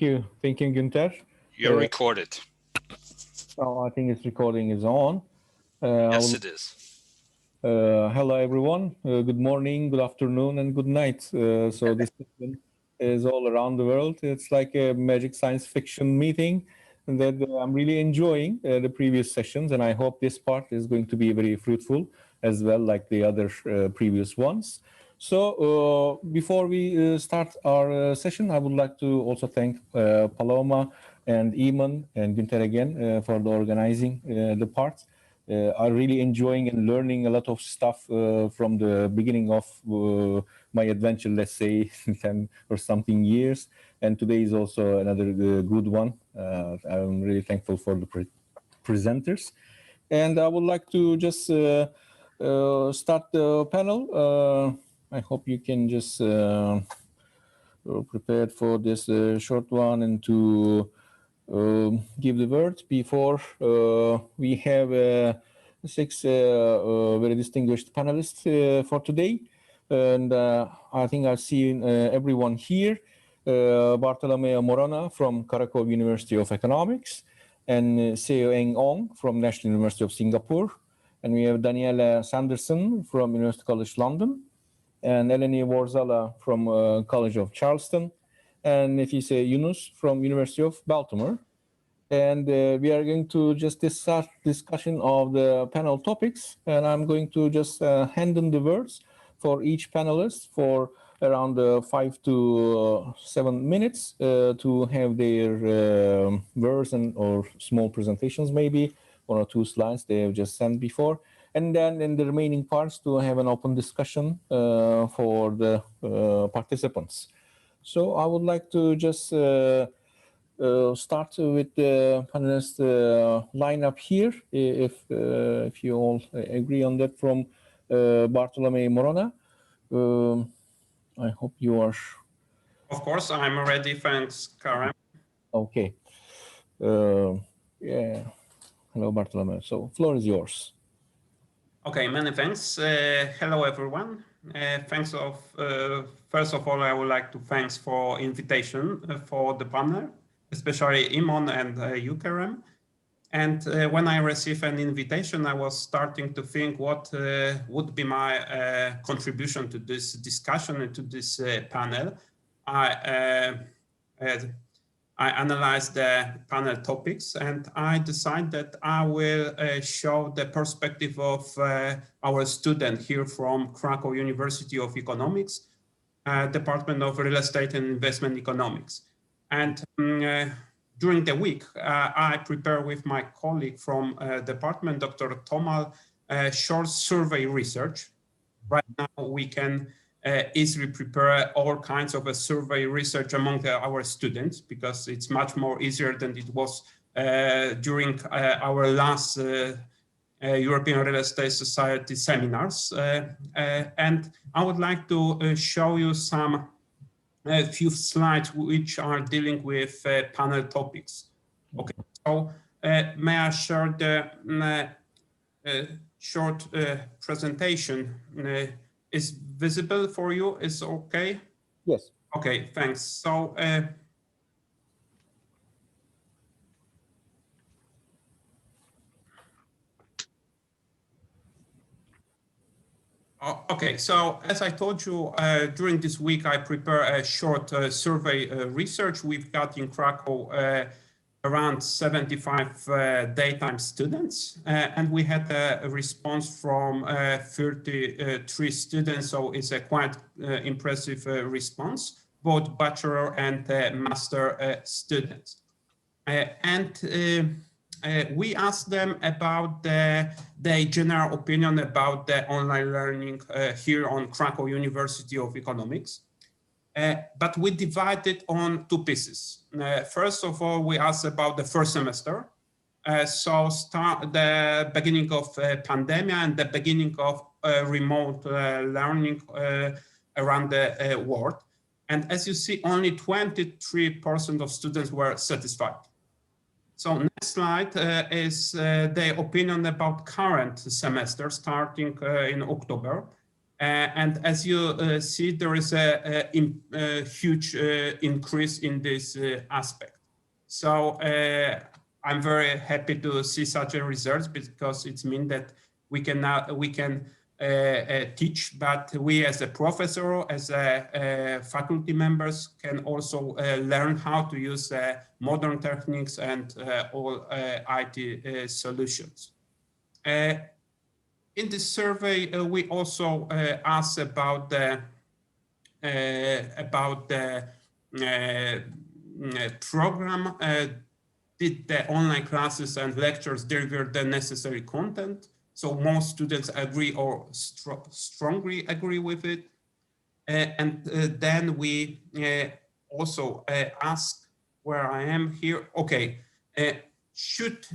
Thank you, Günther. You're recorded. I think its recording is on. Yes, it is. Hello, everyone. Good morning, good afternoon, and good night. So this is all around the world. It's like a magic science fiction meeting that I'm really enjoying the previous sessions, and I hope this part is going to be very fruitful as well, like the other previous ones. So before we start our session, I would like to also thank Paloma and Iman and Günther again for the organizing the part. I'm really enjoying and learning a lot of stuff from the beginning of my adventure, let's say 10 or something years. And today is also another good one. I'm really thankful for the presenters. And I would like to just start the panel. I hope you can just prepared for this short one and to give the word before we have 6 very distinguished panelists for today. And I think I've seen everyone here. Bartłomiej Marona from Cracow University of Economics and Seow from National University of Singapore. And we have Danielle Sanderson from University College London and Elaine Worzala from College of Charleston. And if you say Yunus from University of Baltimore. And we are going to just start discussion of the panel topics. And I'm going to just hand in the words for each panelist for around 5 to 7 minutes to have their words or small presentations, maybe 1 or 2 slides they have just sent before. And then in the remaining parts to have an open discussion for the participants. So I would like to just start with the panelist lineup here, if you all agree on that, from Bartłomiej Marona. I hope you are. Of course, I'm ready. Thanks, Kerem. Okay. Yeah. Hello, Bartłomiej. So, floor is yours. Okay, many thanks. Hello, everyone. First of all, I would like to thanks for invitation for the panel, especially Iman and you, Kerem. And when I received an invitation, I was starting to think what would be my contribution to this discussion and to this panel. I analyzed the panel topics and I decided that I will show the perspective of our student here from Cracow University of Economics, Department of Real Estate and Investment Economics. And during the week, I prepare with my colleague from department, Dr. Tomal, short survey research. Right now, we can easily prepare all kinds of a survey research among our students because it's much more easier than it was during our last European Real Estate Society seminars. And I would like to show you a few slides which are dealing with panel topics. Okay, so may I share the short presentation? Is visible for you? Is okay? Yes. Okay, thanks. So okay, so as I told you, during this week, I prepare a short survey research. We've got in Cracow around 75 daytime students, and we had a response from 33 students, so it's a quite impressive response, both bachelor and master students. We asked them about their general opinion about the online learning here on Cracow University of Economics. But we divided on 2 pieces. First of all, we asked about the first semester. So start the beginning of pandemic and the beginning of remote learning around the world. And as you see, only 23% of students were satisfied. So next slide is their opinion about current semester starting in October. And as you see, there is a huge increase in this aspect. So I'm very happy to see such a result, because it means that we can teach, but we as a professor, as a faculty members, can also learn how to use modern techniques and all IT solutions. In this survey, we also asked about the program. Did the online classes and lectures deliver the necessary content? So most students agree or strongly agree with it. And then we also ask where I am here. Okay, should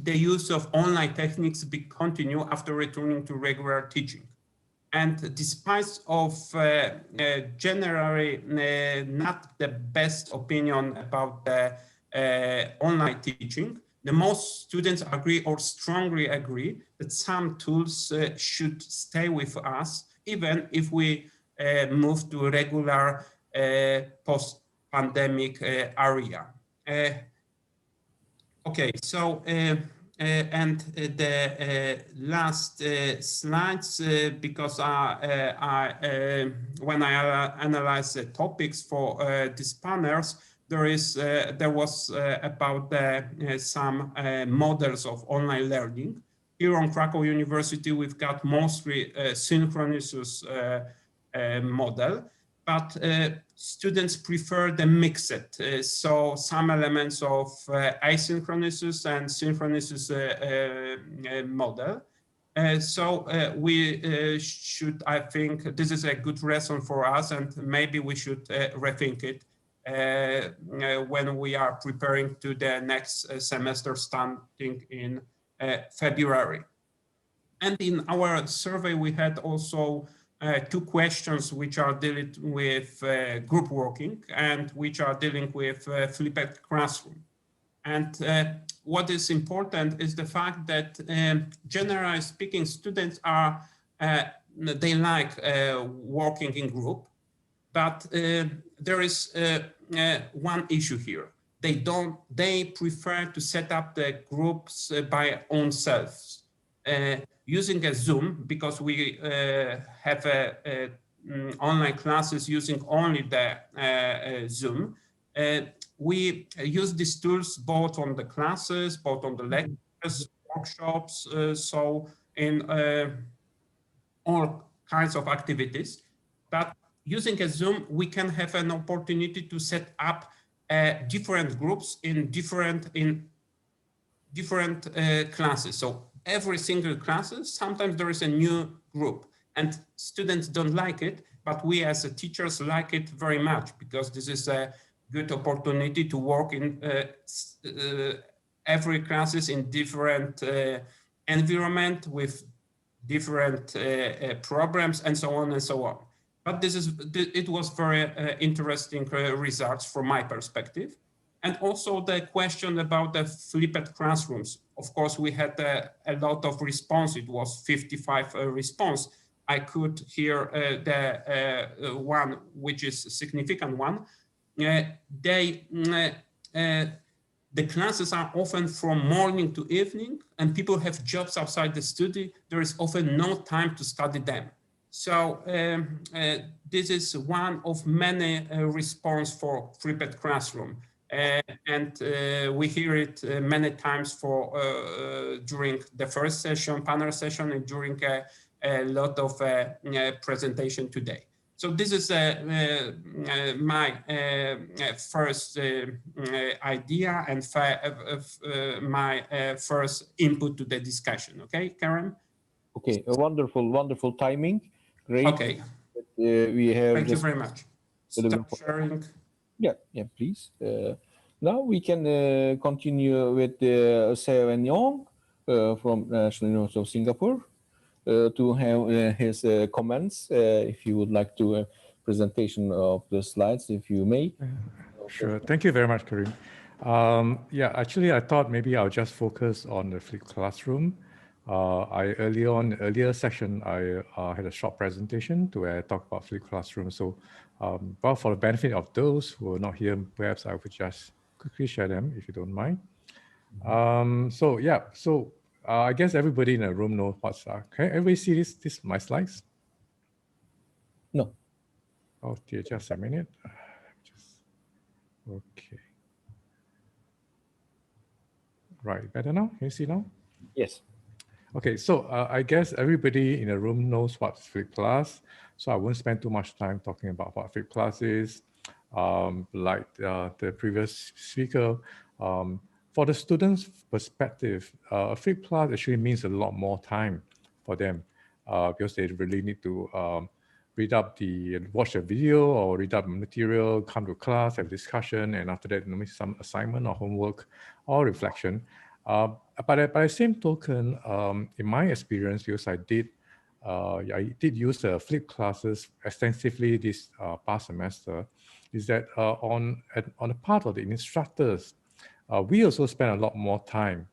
the use of online techniques be continued after returning to regular teaching? And despite of generally not the best opinion about the online teaching, the most students agree or strongly agree that some tools should stay with us, even if we move to a regular post-pandemic area. Okay, so and the last slides, because when I analyze the topics for these panels, there was about some models of online learning. Here on Cracow University, we've got mostly synchronous model, but students prefer the mixed, so some elements of asynchronous and synchronous model. So we should, I think, this is a good lesson for us, and maybe we should rethink it when we are preparing to the next semester starting in February. And in our survey, we had also two questions which are dealing with group working and which are dealing with flipped classroom. And what is important is the fact that generally speaking, students are, they like working in group, but there is one issue here. They prefer to set up the groups by own selves. Using a Zoom, because we have online classes using only the Zoom, we use these tools both on the classes, both on the lectures, workshops, so in all kinds of activities. But using a Zoom, we can have an opportunity to set up different groups in different classes. So every single classes, sometimes there is a new group, and students don't like it, but we as teachers like it very much, because this is a good opportunity to work in every classes in different environment with different programs and so on and so on. But it was very interesting results from my perspective. And also the question about the flipped classrooms. Of course, we had a lot of response. It was 55 response. I could hear the one, which is a significant one. The classes are often from morning to evening, and people have jobs outside the study. There is often no time to study them. So this is one of many response for flipped classroom. And we hear it many times during the first session, panel session, and during a lot of presentation today. So this is my first idea and my first input to the discussion. Okay, Kerem? Okay, a wonderful timing. Great. Okay. We have. Thank you very much. Stop sharing. Yeah, please. Now we can continue with Seow and Young from National University of Singapore to have his comments. If you would like to presentation of the slides, if you may. Sure. Thank you very much, Kerem. Yeah, actually, I thought maybe I'll just focus on the flipped classroom. Earlier session, I had a short presentation to where I talked about flipped classroom. So, well, for the benefit of those who are not here, perhaps I would just quickly share them if you don't mind. So yeah, so I guess everybody in the room knows what's. Can everybody see this my slides? No. Oh dear, just a minute. Okay. Right, better now? Can you see now? Yes. Okay, so I guess everybody in the room knows what flipped class. So I won't spend too much time talking about what flipped class is. Like the previous speaker, for the students' perspective, a flipped class actually means a lot more time for them because they really need to watch a video or read up material, come to class, have discussion, and after that, maybe some assignment or homework or reflection. But by the same token, in my experience, because I did use flipped classes extensively this past semester, is that on the part of the instructors, we also spend a lot more time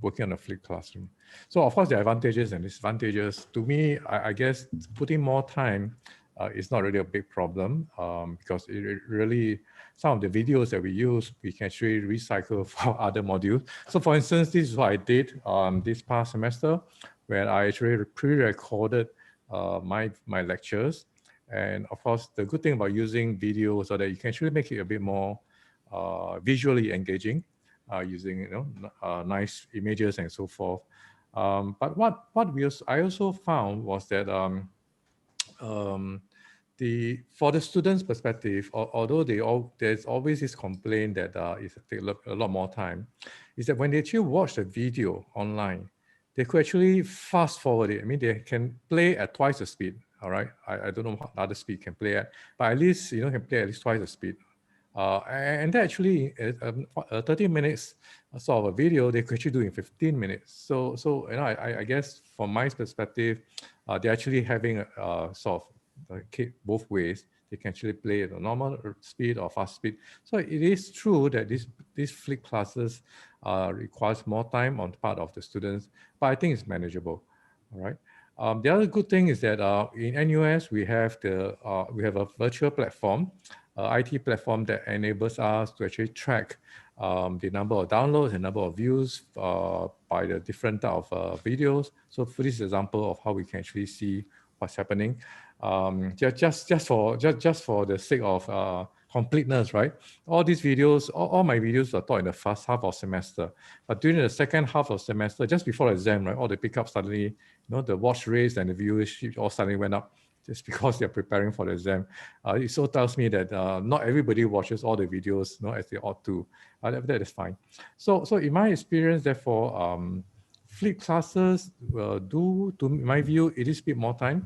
working on a flipped classroom. So of course, there are advantages and disadvantages. To me, I guess putting more time is not really a big problem because it really, some of the videos that we use, we can actually recycle for other modules. So for instance, this is what I did this past semester, where I actually pre-recorded my lectures. And of course, the good thing about using video so that you can actually make it a bit more visually engaging using nice images and so forth. But what I also found was that for the students' perspective, although there's always this complaint that it takes a lot more time, is that when they actually watch the video online, they could actually fast forward it. I mean, they can play at twice the speed. All right, I don't know what other speed can play at, but at least can play at least twice the speed. And that actually 30 minutes sort of a video they could actually do in 15 minutes. So I guess from my perspective, they're actually having a sort of both ways. They can actually play at a normal speed or fast speed. So it is true that these flipped classes requires more time on the part of the students, but I think it's manageable. All right. The other good thing is that in NUS we have a virtual platform, IT platform that enables us to actually track the number of downloads and number of views by the different type of videos. So for this example of how we can actually see what's happening, just for the sake of completeness, right? All these videos, all my videos are taught in the first half of semester, but during the second half of semester, just before the exam, right, all the pickups suddenly, the watch rates and the viewership all suddenly went up just because they're preparing for the exam. It so tells me that not everybody watches all the videos as they ought to. That is fine. So in my experience, therefore, flipped classes to my view, it is a bit more time.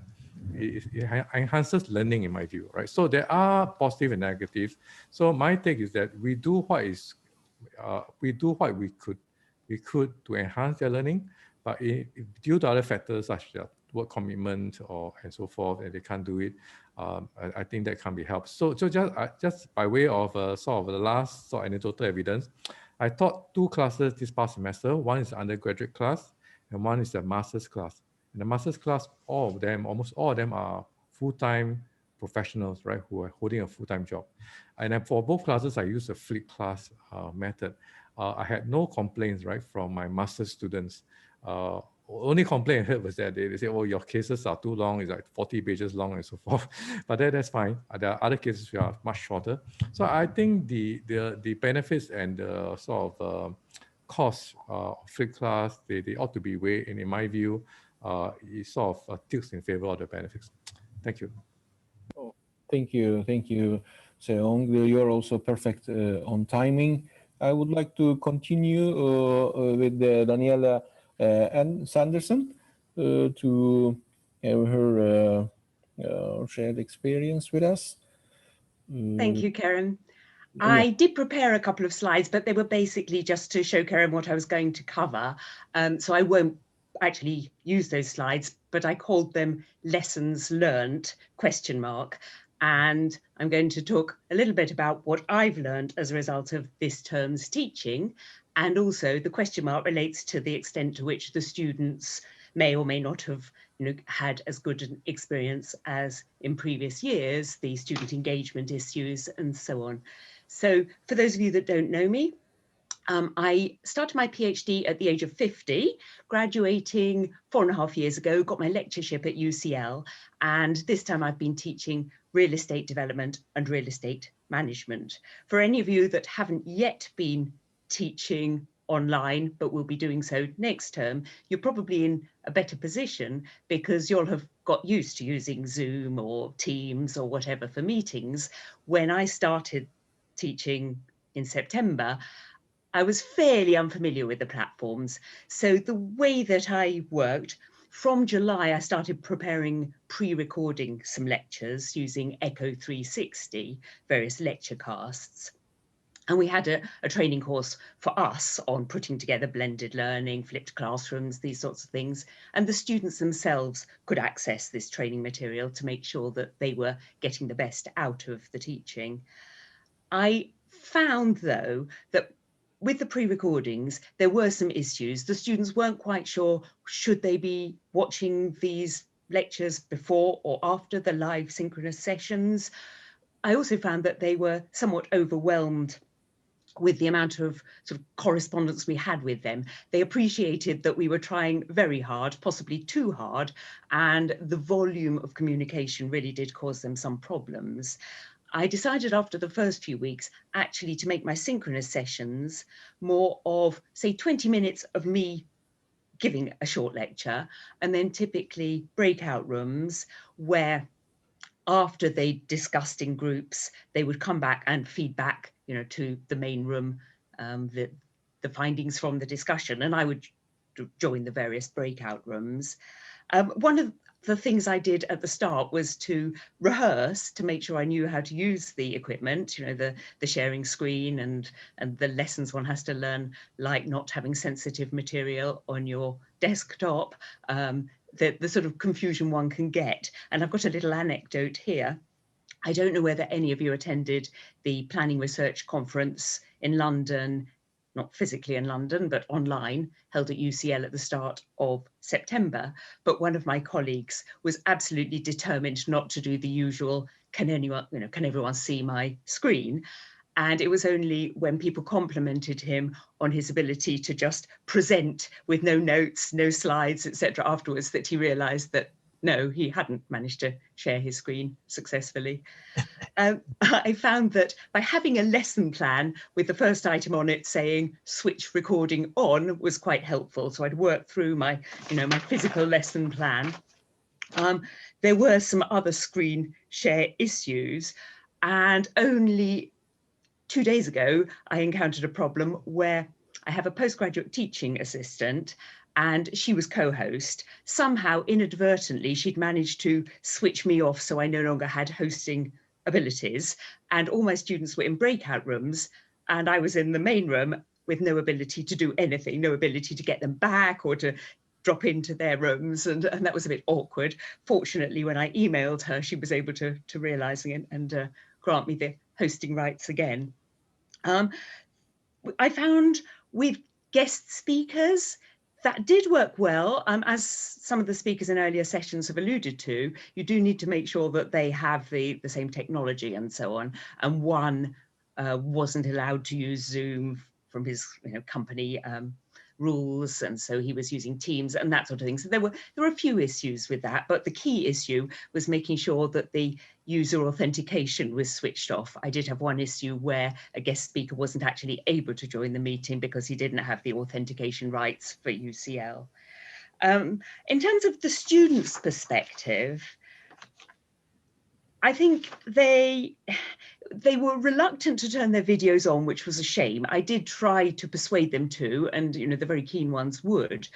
It enhances learning in my view, right? So there are positive and negatives. So my take is that we do what we could to enhance their learning, but due to other factors such as work commitment and so forth, and they can't do it, I think that can be helped. So just by way of sort of the last sort of anecdotal evidence, I taught 2 classes this past semester. One is the undergraduate class, and one is the master's class. In the master's class, almost all of them are full-time professionals, right, who are holding a full-time job. And then for both classes, I used the flipped class method. I had no complaints, right, from my master's students. Only complaint I heard was that they say, oh, your cases are too long, it's like 40 pages long and so forth. But that's fine. There are other cases which are much shorter. So I think the benefits and the sort of costs of flipped class, they ought to be weighed, and in my view, it sort of tilts in favor of the benefits. Thank you. Oh, thank you, Seow. You're also perfect on timing. I would like to continue with Danielle and Sanderson to have her shared experience with us. Thank you, Kerem. I did prepare a couple of slides, but they were basically just to show Kerem what I was going to cover. So I won't actually use those slides, but I called them lessons learned ? And I'm going to talk a little bit about what I've learned as a result of this term's teaching. And also the question mark relates to the extent to which the students may or may not have had as good an experience as in previous years, the student engagement issues and so on. So for those of you that don't know me, I started my PhD at the age of 50, graduating 4.5 years ago, got my lectureship at UCL, and this time I've been teaching real estate development and real estate management. For any of you that haven't yet been teaching online, but will be doing so next term, you're probably in a better position because you'll have got used to using Zoom or Teams or whatever for meetings. When I started teaching in September, I was fairly unfamiliar with the platforms. So the way that I worked, from July, I started preparing pre-recording some lectures using Echo 360, various lecture casts. And we had a training course for us on putting together blended learning, flipped classrooms, these sorts of things. And the students themselves could access this training material to make sure that they were getting the best out of the teaching. I found, though, that with the pre-recordings, there were some issues. The students weren't quite sure, should they be watching these lectures before or after the live synchronous sessions? I also found that they were somewhat overwhelmed with the amount of sort of correspondence we had with them. They appreciated that we were trying very hard, possibly too hard, and the volume of communication really did cause them some problems. I decided after the first few weeks actually to make my synchronous sessions more of, say, 20 minutes of me giving a short lecture, and then typically breakout rooms where after they discussed in groups, they would come back and feedback, to the main room, the findings from the discussion, and I would join the various breakout rooms. One of the things I did at the start was to rehearse to make sure I knew how to use the equipment, the sharing screen and the lessons one has to learn, like not having sensitive material on your desktop, the sort of confusion one can get. And I've got a little anecdote here. I don't know whether any of you attended the Planning Research Conference in London, not physically in London, but online, held at UCL at the start of September. But one of my colleagues was absolutely determined not to do the usual, can everyone see my screen? And it was only when people complimented him on his ability to just present with no notes, no slides, etc. afterwards that he realized that no, he hadn't managed to share his screen successfully. I found that by having a lesson plan with the first item on it saying switch recording on was quite helpful. So I'd work through my, my physical lesson plan. There were some other screen share issues, and only 2 days ago, I encountered a problem where I have a postgraduate teaching assistant and she was co-host. Somehow, inadvertently, she'd managed to switch me off so I no longer had hosting abilities, and all my students were in breakout rooms and I was in the main room with no ability to do anything, no ability to get them back or to drop into their rooms, and that was a bit awkward. Fortunately, when I emailed her, she was able to realize and grant me the hosting rights again. I found with guest speakers, that did work well. As some of the speakers in earlier sessions have alluded to, you do need to make sure that they have the same technology and so on. And one wasn't allowed to use Zoom from his company rules, and so he was using Teams and that sort of thing. So there were a few issues with that, but the key issue was making sure that the user authentication was switched off. I did have one issue where a guest speaker wasn't actually able to join the meeting because he didn't have the authentication rights for UCL. In terms of the students' perspective, I think they were reluctant to turn their videos on, which was a shame. I did try to persuade them to, and the very keen ones would,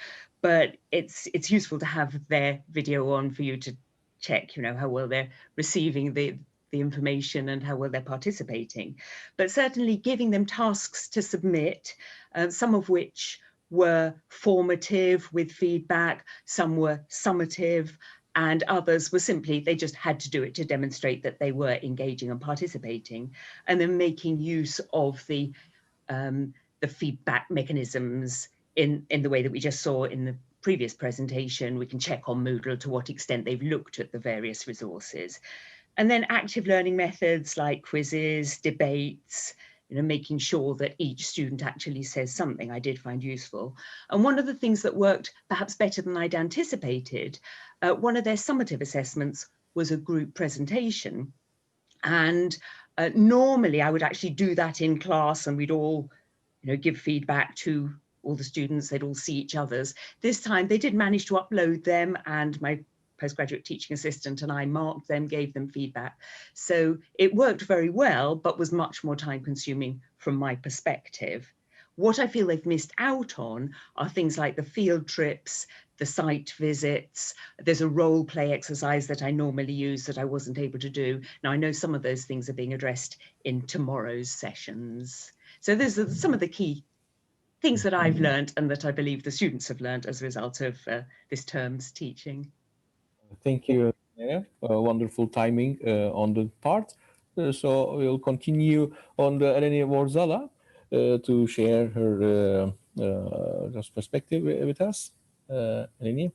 but it's useful to have their video on for you to check, how well they're receiving the information and how well they're participating. But certainly giving them tasks to submit, some of which were formative with feedback, some were summative, and others were simply, they just had to do it to demonstrate that they were engaging and participating, and then making use of the feedback mechanisms in the way that we just saw in the previous presentation. We can check on Moodle to what extent they've looked at the various resources. And then active learning methods like quizzes, debates, making sure that each student actually says something I did find useful. And one of the things that worked perhaps better than I'd anticipated, one of their summative assessments was a group presentation. And normally I would actually do that in class, and we'd all give feedback to all the students, they'd all see each other's. This time they did manage to upload them, and my postgraduate teaching assistant and I marked them, gave them feedback. So it worked very well, but was much more time consuming from my perspective. What I feel they've missed out on are things like the field trips, the site visits. There's a role play exercise that I normally use that I wasn't able to do. Now I know some of those things are being addressed in tomorrow's sessions. So those are some of the key things that I've learned and that I believe the students have learned as a result of this term's teaching. Thank you, Danielle. Wonderful timing on the part. So we'll continue on the Elaine Worzala to share her perspective with us. Elaine.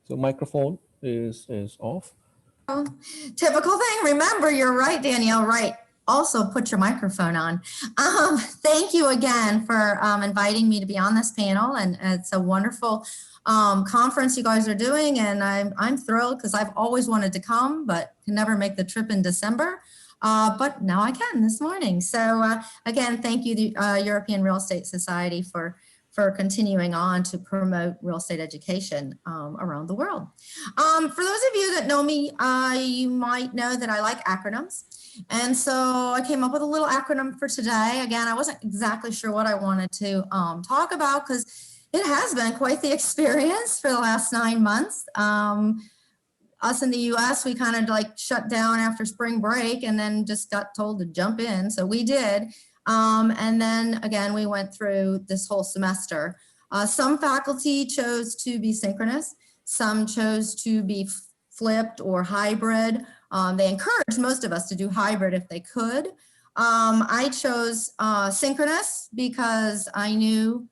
So microphone is off. Typical thing. Remember, you're right, Danielle, right. Also put your microphone on. Thank you again for inviting me to be on this panel, and it's a wonderful conference you guys are doing, and I'm thrilled because I've always wanted to come but can never make the trip in December, but now I can this morning. So again, thank you, the European Real Estate Society, for continuing on to promote real estate education around the world. For those of you that know me, you might know that I like acronyms. And so I came up with a little acronym for today. Again, I wasn't exactly sure what I wanted to talk about because it has been quite the experience for the last 9 months. Us in the US, we kind of like shut down after spring break and then just got told to jump in. So we did. And then again, we went through this whole semester. Some faculty chose to be synchronous. Some chose to be flipped or hybrid. They encouraged most of us to do hybrid if they could. I chose synchronous because I knew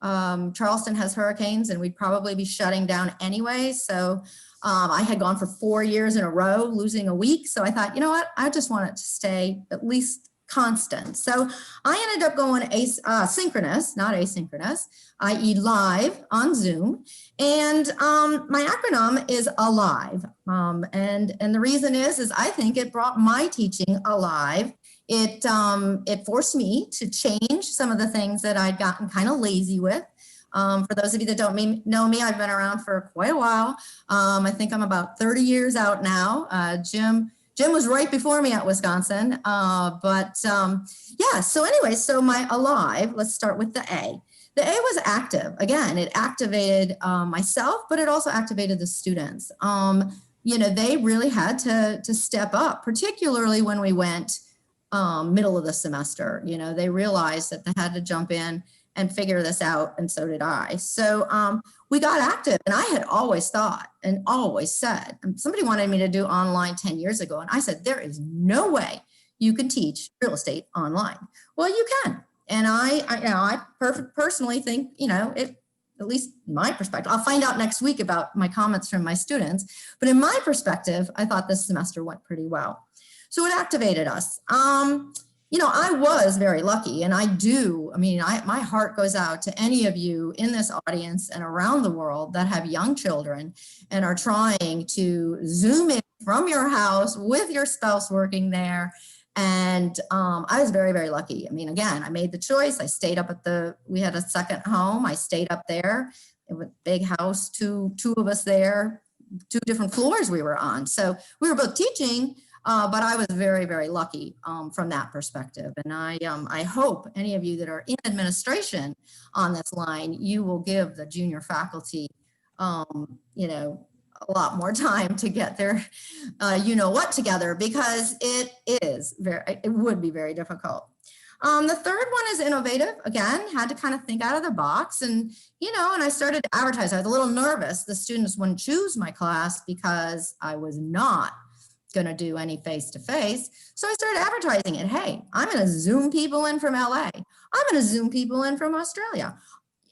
Charleston has hurricanes and we'd probably be shutting down anyway. So I had gone for 4 years in a row, losing a week. So I thought, you know what, I just want it to stay at least constant. So I ended up going synchronous, not asynchronous, i.e. live on Zoom. And my acronym is ALIVE. And the reason is I think it brought my teaching alive. It forced me to change some of the things that I'd gotten kind of lazy with. For those of you that don't know me, I've been around for quite a while. I think I'm about 30 years out now. Jim was right before me at Wisconsin, yeah, so anyway, so my ALIVE, let's start with the A. The A was active. Again, it activated myself, but it also activated the students. They really had to step up, particularly when we went middle of the semester. They realized that they had to jump in and figure this out, and so did I. So we got active, and I had always thought and always said, somebody wanted me to do online 10 years ago, and I said, there is no way you can teach real estate online. Well, you can, and I personally think, it, at least my perspective, I'll find out next week about my comments from my students, but in my perspective, I thought this semester went pretty well. So it activated us. I was very lucky, and my heart goes out to any of you in this audience and around the world that have young children and are trying to Zoom in from your house with your spouse working there. And I was very, very lucky. Again, I made the choice. I stayed up we had a second home. I stayed up there. It was a big house, two of us there, 2 different floors we were on. So we were both teaching, but I was very, very lucky from that perspective. And I hope any of you that are in administration on this line, you will give the junior faculty, a lot more time to get their, what together, because it would be very difficult. The third one is innovative. Again, had to kind of think out of the box, and and I started to advertise. I was a little nervous. The students wouldn't choose my class because I was not going to do any face-to-face. So I started advertising it. Hey, I'm going to Zoom people in from LA. I'm going to Zoom people in from Australia.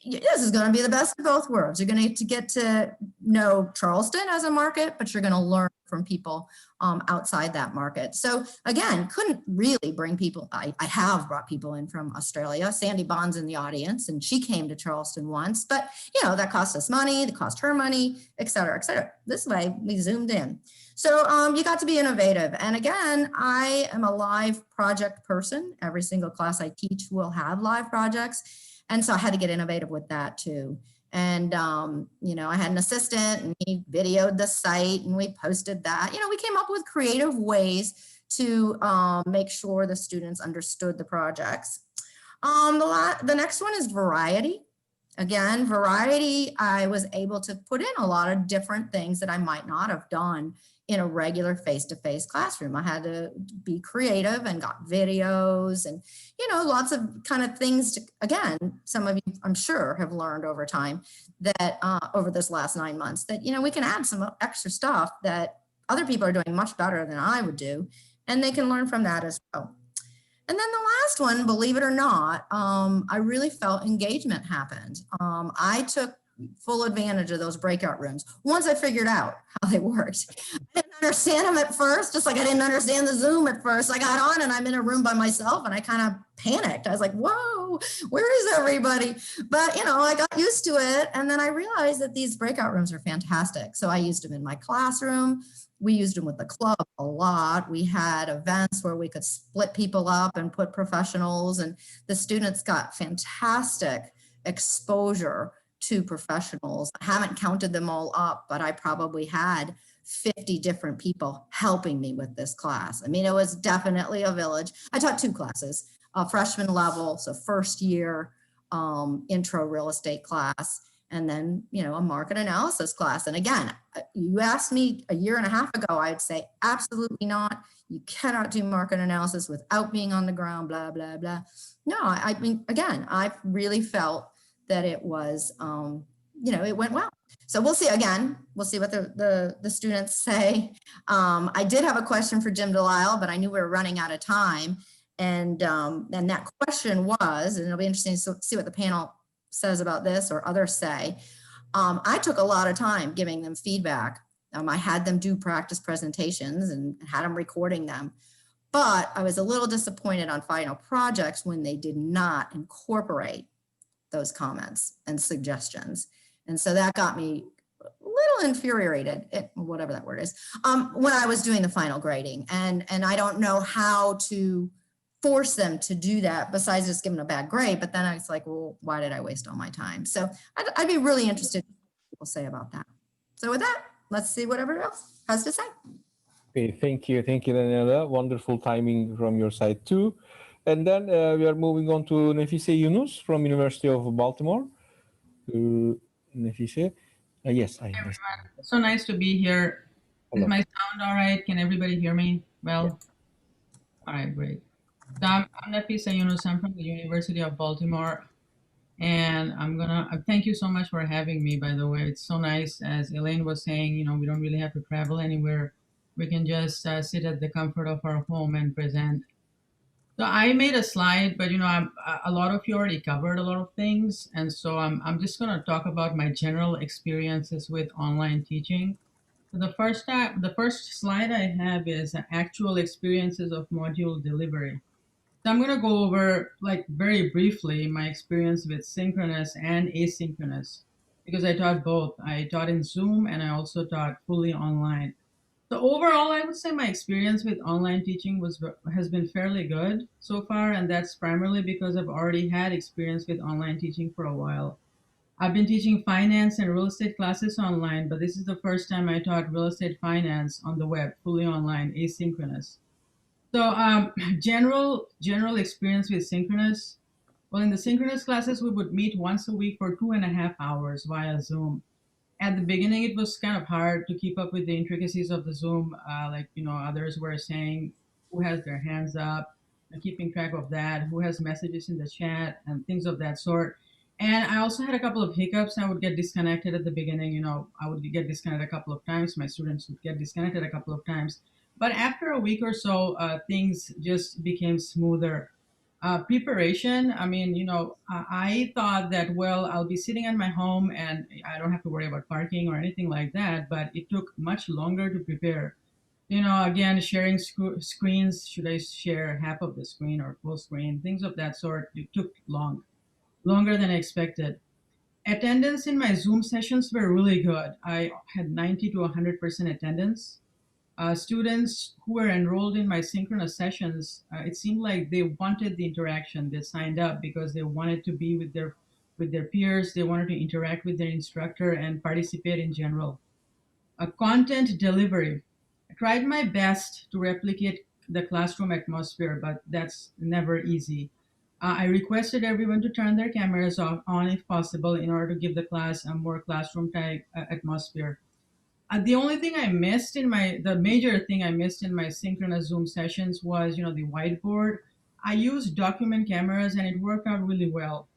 This is going to be the best of both worlds. You're going to get to know Charleston as a market, but you're going to learn from people outside that market. So again, couldn't really bring people. I have brought people in from Australia. Sandy Bond's in the audience, and she came to Charleston once, but that cost us money, that cost her money, et cetera, et cetera. This way we Zoomed in. So you got to be innovative. And again, I am a live project person. Every single class I teach will have live projects. And so I had to get innovative with that too. And, I had an assistant, and he videoed the site, and we posted that. We came up with creative ways to make sure the students understood the projects. The next one is variety. Again, variety, I was able to put in a lot of different things that I might not have done in a regular face-to-face classroom. I had to be creative and got videos and, lots of kind of things. Again, some of you, I'm sure, have learned over time that over this last 9 months that, we can add some extra stuff that other people are doing much better than I would do, and they can learn from that as well. And then the last one, believe it or not, I really felt engagement happened. I took full advantage of those breakout rooms once I figured out how they worked. I didn't understand them at first, just like I didn't understand the Zoom at first. I got on and I'm in a room by myself and I kind of panicked. I was like, whoa, where is everybody? But, I got used to it. And then I realized that these breakout rooms are fantastic. So I used them in my classroom. We used them with the club a lot. We had events where we could split people up and put professionals, and the students got fantastic exposure to professionals. I haven't counted them all up, but I probably had 50 different people helping me with this class. I mean, it was definitely a village. I taught 2 classes, a freshman level, so first year intro real estate class, and then, a market analysis class. And again, you asked me a year and a half ago, I'd say absolutely not. You cannot do market analysis without being on the ground, blah, blah, blah. No, I mean, again, I really felt that it was, it went well. So we'll see again. We'll see what the students say. I did have a question for Jim Delisle, but I knew we were running out of time. And that question was, and it'll be interesting to see what the panel says about this or others say. I took a lot of time giving them feedback. I had them do practice presentations and had them recording them. But I was a little disappointed on final projects when they did not incorporate those comments and suggestions. And so that got me a little infuriated, whatever that word is, when I was doing the final grading. And I don't know how to force them to do that besides just giving a bad grade. But then I was like, well, why did I waste all my time? So I'd be really interested in what people say about that. So with that, let's see what everyone else has to say. Okay, thank you, Daniela. Wonderful timing from your side too. And then we are moving on to Nafeesa Yunus from University of Baltimore. Nafeesa, yes, I am. So nice to be here. Hello. Is my sound all right? Can everybody hear me well? Yeah. All right, great. So I'm Nafeesa Yunus. I'm from the University of Baltimore. And thank you so much for having me, by the way. It's so nice. As Elaine was saying, we don't really have to travel anywhere. We can just sit at the comfort of our home and present. So I made a slide, but a lot of you already covered a lot of things, and so I'm just going to talk about my general experiences with online teaching. So the first slide I have is actual experiences of module delivery. So I'm going to go over, very briefly, my experience with synchronous and asynchronous, because I taught both. I taught in Zoom and I also taught fully online. So overall, I would say my experience with online teaching has been fairly good so far, and that's primarily because I've already had experience with online teaching for a while. I've been teaching finance and real estate classes online, but this is the first time I taught real estate finance on the web, fully online, asynchronous. So general experience with synchronous. Well, in the synchronous classes, we would meet once a week for 2.5 hours via Zoom. At the beginning, it was kind of hard to keep up with the intricacies of the Zoom. Others were saying who has their hands up. keeping track of that, who has messages in the chat and things of that sort. And I also had a couple of hiccups. I would get disconnected at the beginning. I would get disconnected a couple of times. My students would get disconnected a couple of times. But after a week or so, things just became smoother. Preparation, I mean, I thought that, well, I'll be sitting at my home and I don't have to worry about parking or anything like that, but it took much longer to prepare. Again, sharing screens, should I share half of the screen or full screen, things of that sort, it took longer than I expected. Attendance in my Zoom sessions were really good. I had 90 to 100% attendance. Students who were enrolled in my synchronous sessions, it seemed like they wanted the interaction. They signed up because they wanted to be with their peers. They wanted to interact with their instructor and participate in general. Content delivery. I tried my best to replicate the classroom atmosphere, but that's never easy. I requested everyone to turn their cameras on if possible in order to give the class a more classroom type atmosphere. The only thing I missed the major thing I missed in my synchronous Zoom sessions was, the whiteboard. I used document cameras and it worked out really well.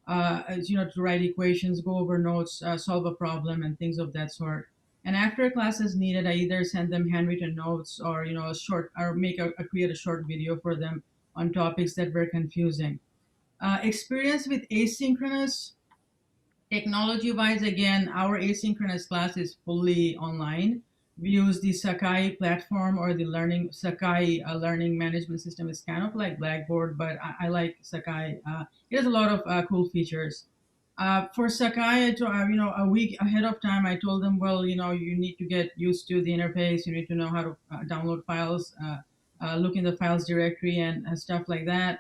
To write equations, go over notes, solve a problem and things of that sort. And after class is needed, I either send them handwritten notes or, a short, or create a short video for them on topics that were confusing. Experience with asynchronous. Technology-wise, again, our asynchronous class is fully online. We use the Sakai platform or the Sakai learning management system. It's kind of like Blackboard, but I like Sakai. It has a lot of cool features. For Sakai, a week ahead of time, I told them, well, you need to get used to the interface. You need to know how to download files, look in the files directory and stuff like that.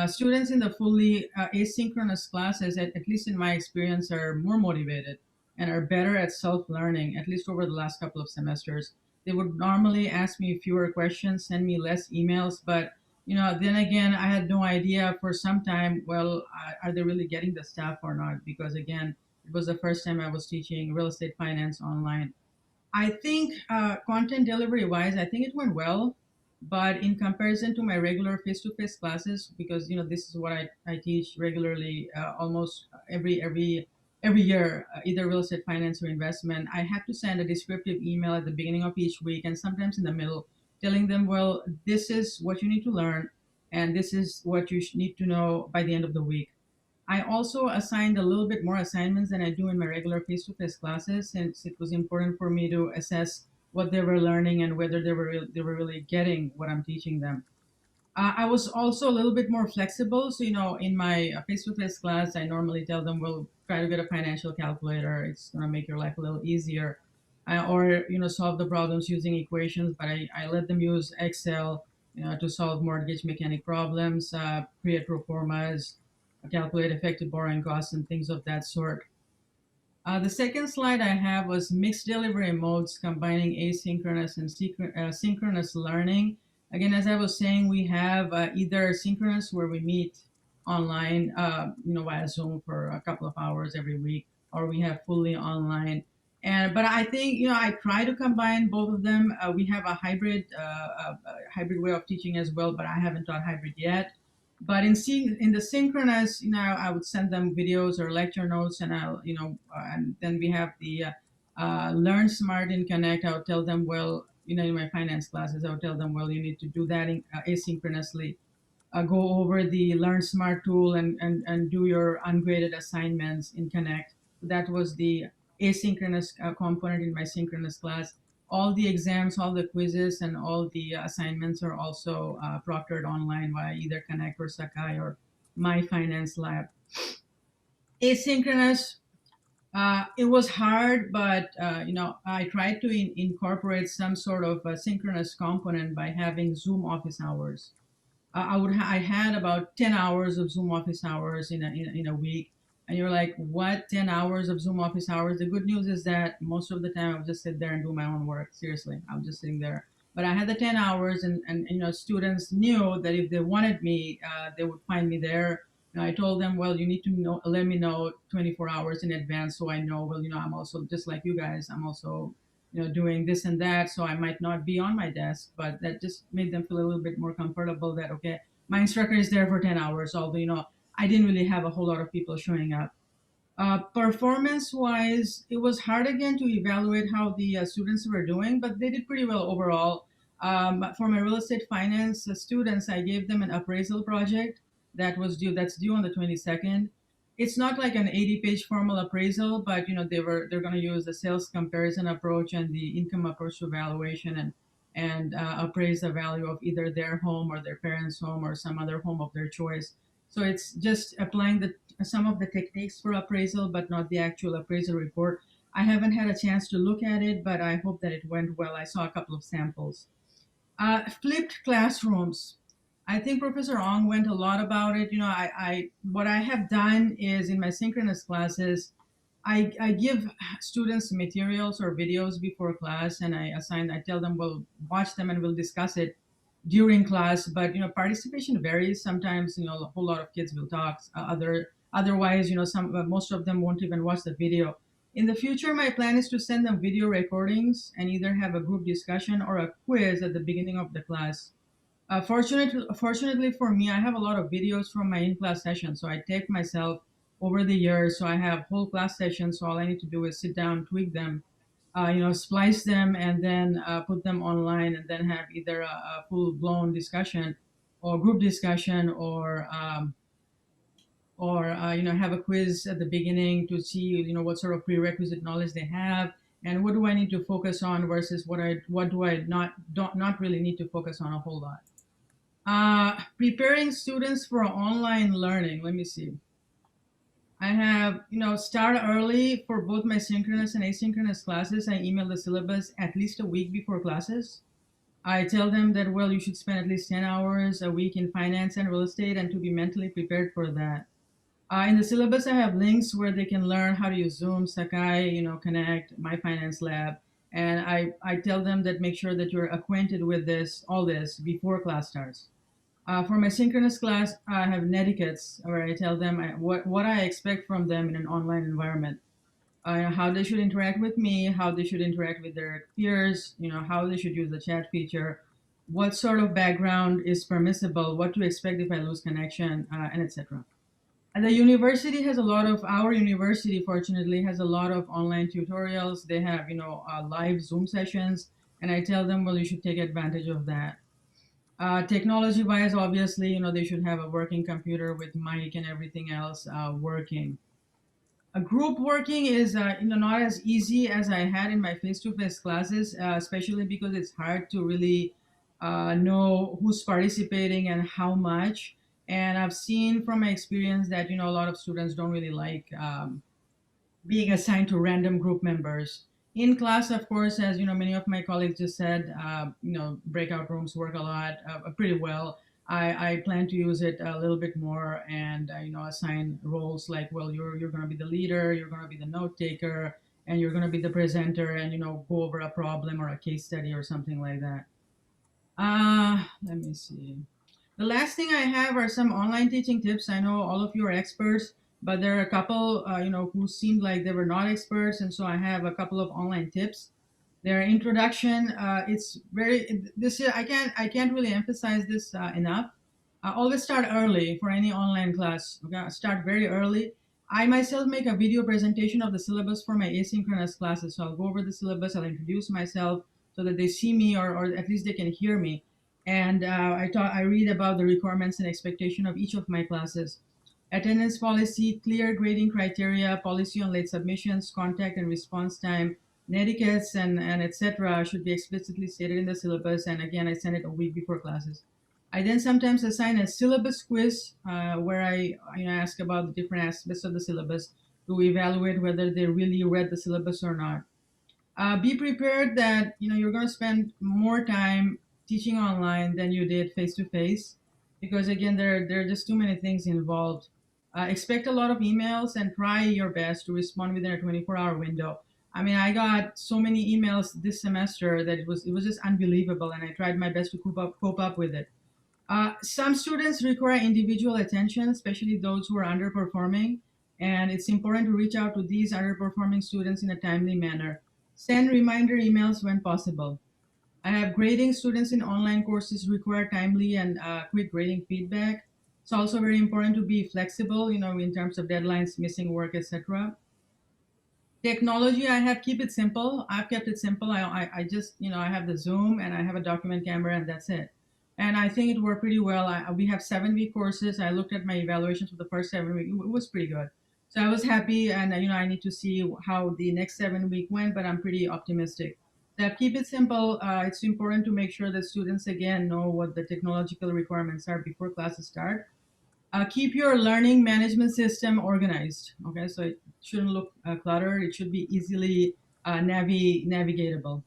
Students in the fully asynchronous classes, at least in my experience, are more motivated and are better at self-learning, at least over the last couple of semesters. They would normally ask me fewer questions, send me less emails, but then again, I had no idea for some time, well, are they really getting the stuff or not? Because again, it was the first time I was teaching real estate finance online. I think content delivery-wise, I think it went well. But in comparison to my regular face-to-face classes, because this is what I teach regularly, almost every year, either real estate finance or investment, I have to send a descriptive email at the beginning of each week and sometimes in the middle, telling them, well, this is what you need to learn, and this is what you need to know by the end of the week. I also assigned a little bit more assignments than I do in my regular face-to-face classes, since it was important for me to assess what they were learning and whether they were really getting what I'm teaching them. I was also a little bit more flexible. So, in my face-to-face class, I normally tell them, well, try to get a financial calculator. It's going to make your life a little easier. Or, solve the problems using equations, but I let them use Excel, to solve mortgage mechanic problems, create pro formas, calculate effective borrowing costs and things of that sort. The second slide I have was mixed delivery modes combining asynchronous and synchronous learning. Again, as I was saying, we have either synchronous where we meet online, via Zoom for a couple of hours every week, or we have fully online. But I think, I try to combine both of them. We have a hybrid way of teaching as well, but I haven't taught hybrid yet. But in the synchronous, I would send them videos or lecture notes, and and then we have the Learn Smart in Connect. I would tell them, well, in my finance classes, I would tell them, well, you need to do that asynchronously. Go over the Learn Smart tool and do your ungraded assignments in Connect. That was the asynchronous component in my synchronous class. All the exams, all the quizzes, and all the assignments are also proctored online via either Connect or Sakai or My Finance Lab. Asynchronous, it was hard, but I tried to incorporate some sort of a synchronous component by having Zoom office hours. I had about 10 hours of Zoom office hours in a week. And you're like, what, 10 hours of Zoom office hours? The good news is that most of the time I would just sit there and do my own work. Seriously, I'm just sitting there. But I had the 10 hours and students knew that if they wanted me, they would find me there. I told them, well, you need to let me know 24 hours in advance so I know, well, I'm also just like you guys. I'm also, doing this and that. So I might not be on my desk, but that just made them feel a little bit more comfortable that, okay, my instructor is there for 10 hours, although, I didn't really have a whole lot of people showing up. Performance-wise, it was hard again to evaluate how the students were doing, but they did pretty well overall. For my real estate finance students, I gave them an appraisal project that's due on the 22nd. It's not like an 80-page formal appraisal, but they're going to use the sales comparison approach and the income approach to valuation and appraise the value of either their home or their parents' home or some other home of their choice. So it's just applying some of the techniques for appraisal, but not the actual appraisal report. I haven't had a chance to look at it, but I hope that it went well. I saw a couple of samples. Flipped classrooms. I think Professor Ong went a lot about it. What I have done is in my synchronous classes, I give students materials or videos before class, and I tell them, well, watch them and we'll discuss it during class. But participation varies. Sometimes a whole lot of kids will talk. Otherwise, most of them won't even watch the video. In the future, my plan is to send them video recordings and either have a group discussion or a quiz at the beginning of the class. Fortunately for me, I have a lot of videos from my in-class sessions, so I take myself over the years. So I have whole class sessions. So all I need to do is sit down, tweak them, splice them, and then put them online, and then have either a full-blown discussion or group discussion, or have a quiz at the beginning to see what sort of prerequisite knowledge they have, and what do I need to focus on versus what do I not really need to focus on a whole lot. Preparing students for online learning. Let me see. I have, start early for both my synchronous and asynchronous classes. I email the syllabus at least a week before classes. I tell them that, well, you should spend at least 10 hours a week in finance and real estate and to be mentally prepared for that. In the syllabus, I have links where they can learn how to use Zoom, Sakai, Connect, My Finance Lab. And I tell them that make sure that you're acquainted with all this before class starts. For my synchronous class, I have netiquettes where I tell them what I expect from them in an online environment. How they should interact with me, how they should interact with their peers, how they should use the chat feature, what sort of background is permissible, what to expect if I lose connection, and etc. And our university, fortunately, has a lot of online tutorials. They have, live Zoom sessions, and I tell them, well, you should take advantage of that. Technology-wise, obviously, they should have a working computer with mic and everything else working. A group working is, not as easy as I had in my face-to-face classes, especially because it's hard to really know who's participating and how much. And I've seen from my experience that, a lot of students don't really like being assigned to random group members. In class, of course, as many of my colleagues just said, breakout rooms work a lot, pretty well. I plan to use it a little bit more and assign roles like, well, you're going to be the leader, you're going to be the note taker, and you're going to be the presenter, and go over a problem or a case study or something like that. Let me see. The last thing I have are some online teaching tips. I know all of you are experts, but there are a couple, who seemed like they were not experts, and so I have a couple of online tips. Their introduction, it's very. I can't really emphasize this enough. Always start early for any online class. Okay? Start very early. I myself make a video presentation of the syllabus for my asynchronous classes. So I'll go over the syllabus. I'll introduce myself so that they see me, or at least they can hear me. And I read about the requirements and expectation of each of my classes. Attendance policy, clear grading criteria, policy on late submissions, contact and response time, netiquettes, and etc. should be explicitly stated in the syllabus. And again, I send it a week before classes. I then sometimes assign a syllabus quiz where I ask about the different aspects of the syllabus to evaluate whether they really read the syllabus or not. Be prepared that you're going to spend more time teaching online than you did face-to-face, because again, there are just too many things involved. Expect a lot of emails and try your best to respond within a 24-hour window. I mean, I got so many emails this semester that it was just unbelievable, and I tried my best to cope up with it. Some students require individual attention, especially those who are underperforming, and it's important to reach out to these underperforming students in a timely manner. Send reminder emails when possible. I have grading students in online courses require timely and quick grading feedback. It's also very important to be flexible, in terms of deadlines, missing work, etc. Technology, keep it simple. I've kept it simple. I just, I have the Zoom and I have a document camera and that's it. And I think it worked pretty well. We have 7-week courses. I looked at my evaluations for the first 7 weeks. It was pretty good. So I was happy, and I need to see how the next 7-week went, but I'm pretty optimistic. So keep it simple. It's important to make sure that students, again, know what the technological requirements are before classes start. Keep your learning management system organized. Okay, so it shouldn't look cluttered. It should be easily navigatable.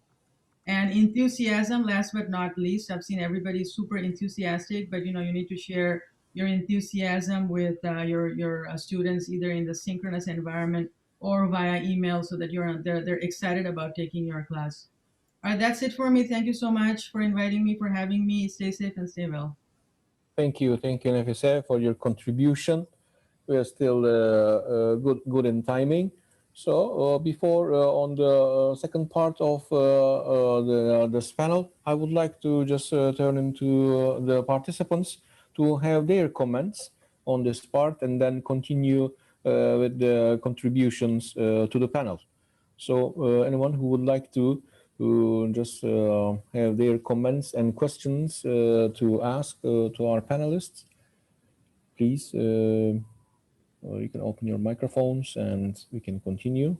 And enthusiasm, last but not least, I've seen everybody super enthusiastic, but you need to share your enthusiasm with your students, either in the synchronous environment or via email, so that they're excited about taking your class. All right, that's it for me. Thank you so much for inviting me, for having me. Stay safe and stay well. Thank you, Nafeesa, for your contribution. We are still good in timing. So before on the second part of this panel, I would like to just turn into the participants to have their comments on this part, and then continue with the contributions to the panel. So anyone who would like to just have their comments and questions to ask to our panelists, please, you can open your microphones and we can continue.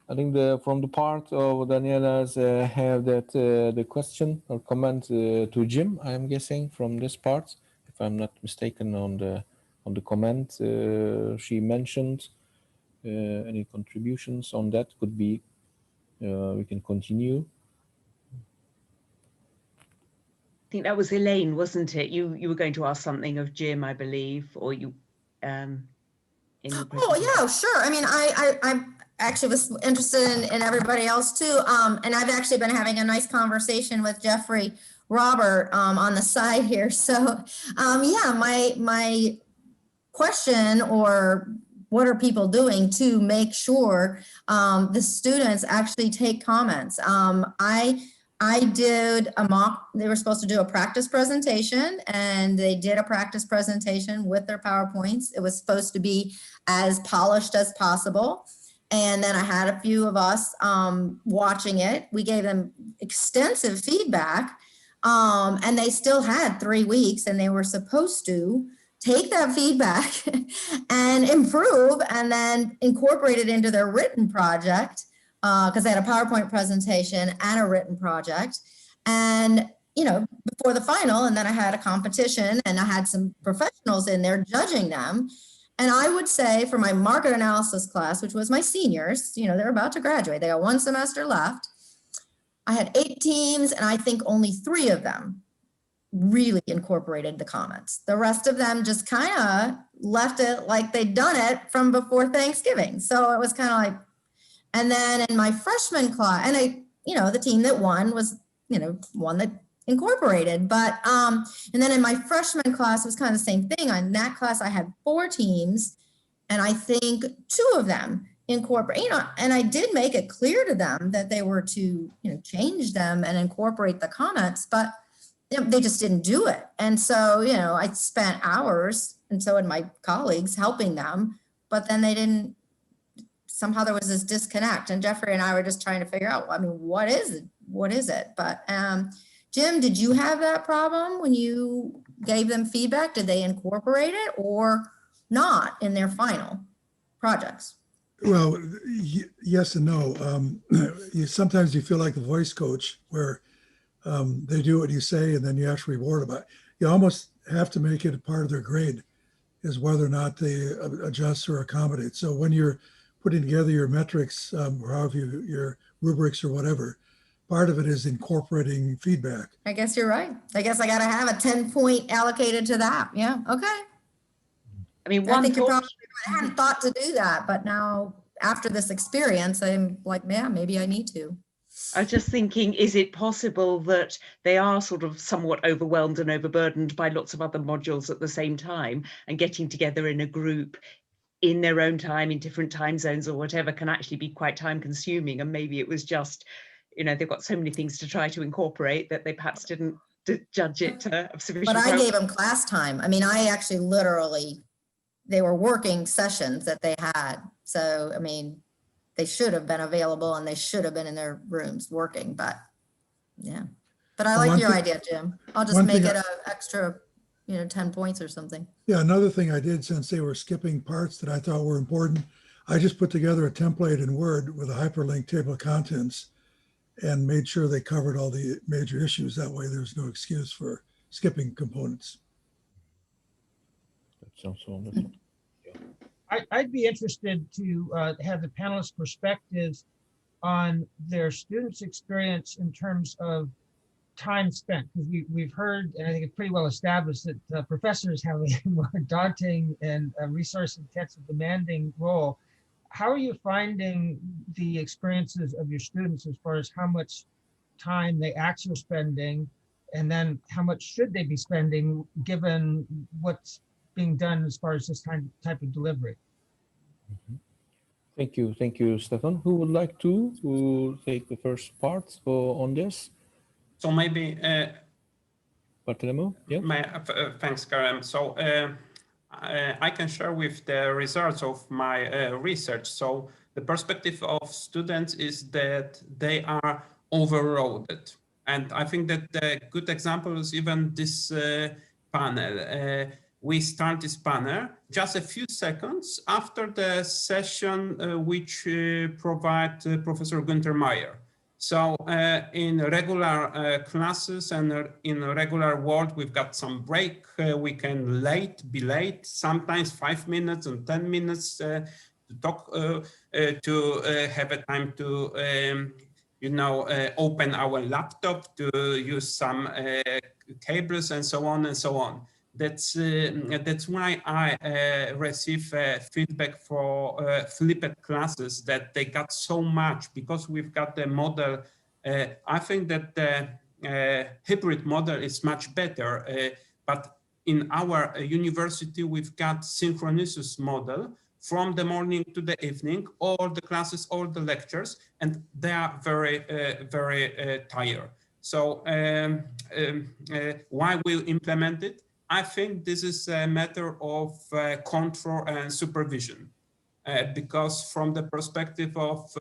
I think from the part of Daniela's have that the question or comment to Jim, I'm guessing, from this part, if I'm not mistaken on the comment she mentioned. Any contributions on that could be, we can continue. I think that was Elaine, wasn't it? You were going to ask something of Jim, I believe, or you. In the yeah, sure. I mean, I actually was interested in everybody else too, and I've actually been having a nice conversation with Jeffrey Robert on the side here. So, yeah, my question, or what are people doing to make sure the students actually take comments? I did a mock, they were supposed to do a practice presentation, and they did a practice presentation with their PowerPoints. It was supposed to be as polished as possible. And then I had a few of us watching it. We gave them extensive feedback, and they still had 3 weeks, and they were supposed to take that feedback and improve, and then incorporate it into their written project, because they had a PowerPoint presentation and a written project. And, before the final, and then I had a competition, and I had some professionals in there judging them. And I would say for my market analysis class, which was my seniors, they're about to graduate, they got 1 semester left. I had 8 teams, and I think only 3 of them really incorporated the comments. The rest of them just kind of left it like they'd done it from before Thanksgiving. So it was kind of like, and then in my freshman class, and the team that won was, one that incorporated, but, and then in my freshman class, it was kind of the same thing. In that class, I had 4 teams, and I think 2 of them incorporate, and I did make it clear to them that they were to, change them and incorporate the comments, but they just didn't do it. And so, I spent hours, and so did my colleagues, helping them, but then they didn't, somehow there was this disconnect, and Jeffrey and I were just trying to figure out, what is it? What is it? But Jim, did you have that problem when you gave them feedback? Did they incorporate it or not in their final projects? Well, yes and no. Sometimes you feel like the voice coach, where they do what you say and then you have to reward them. You almost have to make it a part of their grade, is whether or not they adjust or accommodate. So when you're putting together your metrics, or however your rubrics or whatever, part of it is incorporating feedback. I guess you're right. I guess I got to have a 10-point allocated to that. Yeah. Okay. I mean, I think I hadn't thought to do that, but now after this experience, I'm like, yeah, maybe I need to. I was just thinking, is it possible that they are sort of somewhat overwhelmed and overburdened by lots of other modules at the same time, and getting together in a group in their own time, in different time zones or whatever, can actually be quite time consuming. And maybe it was just, you know, they've got so many things to try to incorporate that they perhaps didn't judge it of sufficient. But I gave them class time. I mean, I actually literally, they were working sessions that they had. So, I mean, they should have been available and they should have been in their rooms working, but yeah. But I like your idea, Jim. I'll just make it an extra, you know, 10 points or something. Yeah, another thing I did, since they were skipping parts that I thought were important, I just put together a template in Word with a hyperlink table of contents and made sure they covered all the major issues. That way there's no excuse for skipping components. That sounds wonderful. I'd be interested to have the panelists' perspectives on their students' experience in terms of time spent, because we've heard, and I think it's pretty well established, that professors have a more daunting and resource-intensive, demanding role. How are you finding the experiences of your students as far as how much time they actually are spending, and then how much should they be spending given what's being done as far as this type of delivery? Thank you, Stefan. Who would like to take the first part on this? So maybe Bartłomiej, yeah. Thanks, Kerem. So I can share with the results of my research. So the perspective of students is that they are overloaded. And I think that the good example is even this panel. We start this panel just a few seconds after the session which provide Professor Günther Meyer. So in regular classes and in a regular world, we've got some break. We can be late, sometimes 5 minutes and 10 minutes to talk, to have a time to, open our laptop, to use some cables and so on and so on. That's why I receive feedback for flipped classes that they got so much, because we've got the model. I think that the hybrid model is much better, but in our university, we've got synchronous model from the morning to the evening, all the classes, all the lectures, and they are very, very tired. So why we implement it? I think this is a matter of control and supervision, because from the perspective of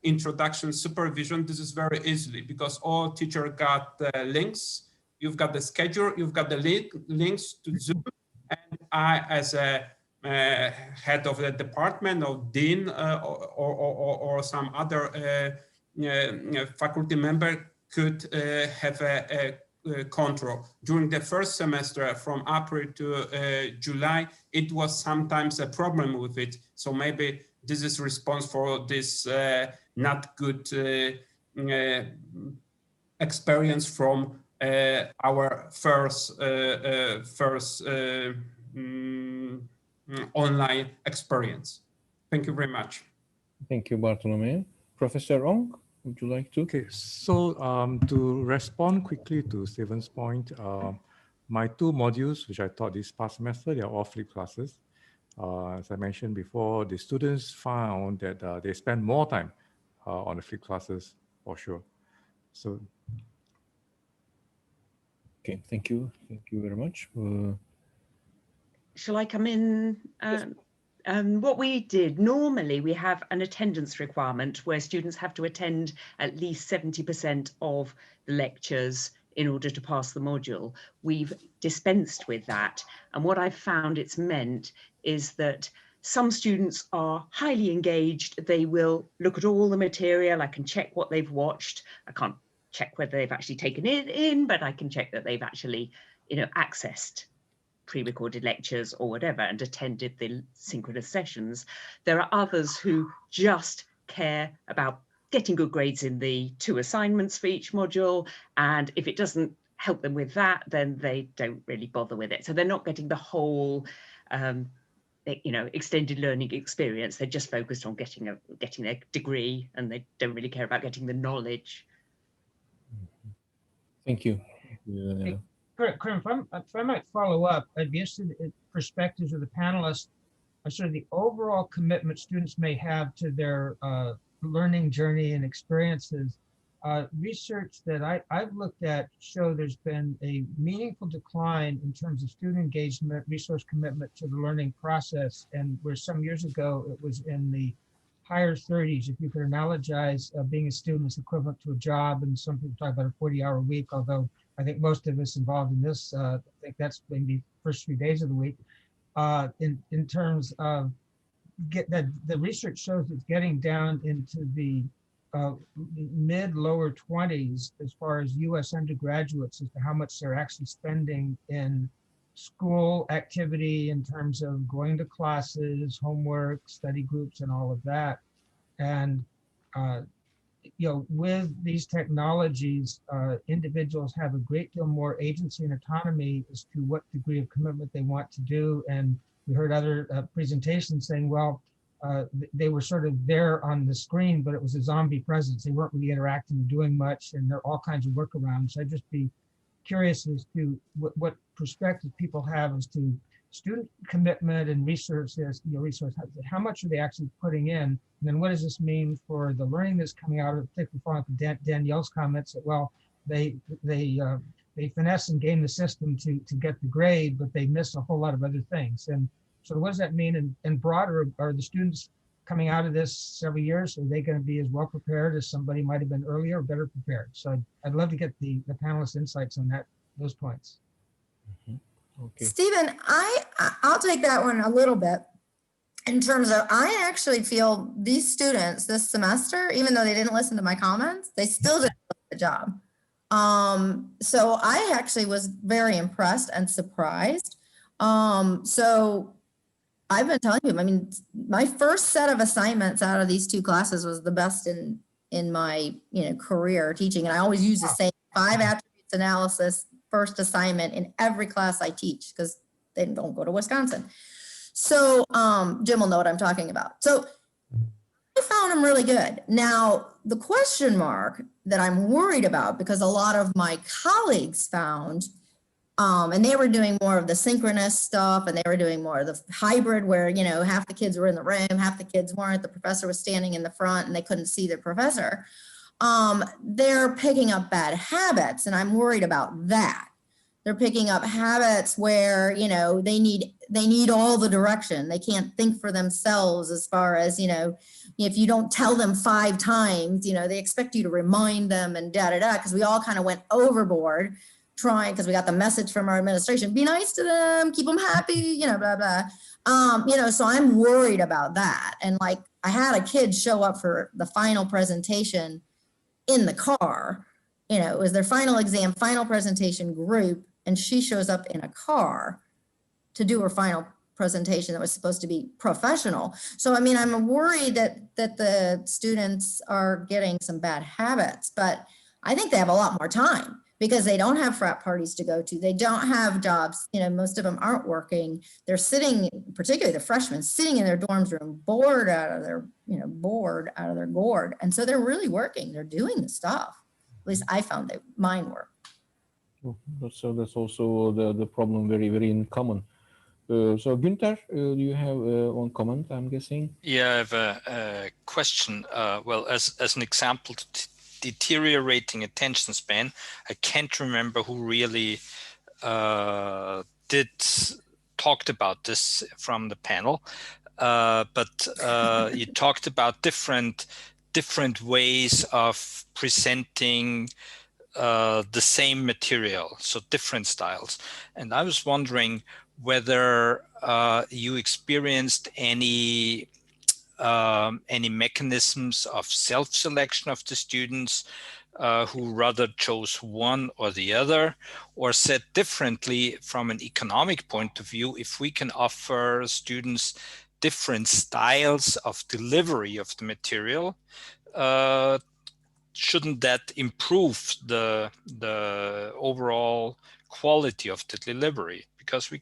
introduction supervision, this is very easily, because all teacher got links, you've got the schedule, you've got the links to Zoom, and I, as a head of the department or dean or some other faculty member could have a control. During the first semester from April to July, it was sometimes a problem with it. So maybe this is response for this not good experience from our first online experience. Thank you very much. Thank you, Bartłomiej. Professor Ong, would you like to? Okay, so to respond quickly to Steven's point, my 2 modules, which I taught this past semester, they are all flipped classes. As I mentioned before, the students found that they spend more time on the flipped classes, for sure. So. Okay, thank you. Thank you very much. Shall I come in? What we did, normally we have an attendance requirement where students have to attend at least 70% of the lectures in order to pass the module. We've dispensed with that. And what I've found it's meant is that some students are highly engaged. They will look at all the material. I can check what they've watched. I can't check whether they've actually taken it in, but I can check that they've actually, accessed pre-recorded lectures or whatever and attended the synchronous sessions. There are others who just care about getting good grades in the 2 assignments for each module, and if it doesn't help them with that, then they don't really bother with it. So they're not getting the whole extended learning experience. They're just focused on getting their degree, and they don't really care about getting the knowledge. Thank you. Kerem, if I might follow up, I'd be interested in perspectives of the panelists sort of the overall commitment students may have to their learning journey and experiences. Research that I've looked at show there's been a meaningful decline in terms of student engagement, resource commitment to the learning process, and where some years ago it was in the higher 30s. If you could analogize being a student is equivalent to a job, and some people talk about a 40-hour week, although I think most of us involved in this, I think that's maybe first 3 days of the week. In terms of the research shows it's getting down into the mid-lower 20s as far as U.S. undergraduates as to how much they're actually spending in school activity in terms of going to classes, homework, study groups, and all of that. And with these technologies, individuals have a great deal more agency and autonomy as to what degree of commitment they want to do. And we heard other presentations saying, well, they were sort of there on the screen, but it was a zombie presence. They weren't really interacting and doing much, and there are all kinds of workarounds. So I'd just be curious as to what perspective people have as to student commitment and research. How much are they actually putting in? And then what does this mean for the learning that's coming out of it, particularly following up with Danielle's comments that, well, they finesse and game the system to get the grade, but they miss a whole lot of other things. And so what does that mean? And broader, are the students coming out of this several years, are they going to be as well prepared as somebody might have been earlier or better prepared? So I'd love to get the panelists' insights on those points. Okay. Stephen, I'll take that one a little bit. In terms of, I actually feel these students this semester, even though they didn't listen to my comments, they still did a good job. So I actually was very impressed and surprised. So I've been telling you, I mean, my first set of assignments out of these two classes was the best in my career teaching. And I always use the same 5 attributes analysis first assignment in every class I teach because they don't go to Wisconsin. So Jim will know what I'm talking about. So I found them really good. Now, the question mark that I'm worried about, because a lot of my colleagues found, and they were doing more of the synchronous stuff, and they were doing more of the hybrid where, half the kids were in the room, half the kids weren't, the professor was standing in the front and they couldn't see the professor. They're picking up bad habits, and I'm worried about that. They're picking up habits where, they need all the direction. They can't think for themselves as far as, if you don't tell them 5 times, they expect you to remind them and because we all kind of went overboard trying, because we got the message from our administration, be nice to them, keep them happy, blah, blah. So I'm worried about that. And like, I had a kid show up for the final presentation in the car, it was their final exam, final presentation group, and she shows up in a car to do her final presentation that was supposed to be professional. So, I mean, I'm worried that the students are getting some bad habits, but I think they have a lot more time because they don't have frat parties to go to. They don't have jobs. Most of them aren't working. They're sitting, particularly the freshmen, sitting in their dorms room, bored out of their gourd. And so they're really working. They're doing the stuff. At least I found that mine were. So that's also the problem, very, very in common. So Günther, do you have one comment, I'm guessing? Yeah, I have a question. Well, as an example, deteriorating attention span, I can't remember who really talked about this from the panel, but you talked about different ways of presenting the same material, so different styles. And I was wondering whether you experienced any mechanisms of self-selection of the students who rather chose one or the other, or said differently, from an economic point of view, if we can offer students different styles of delivery of the material, shouldn't that improve the overall quality of the delivery? Because we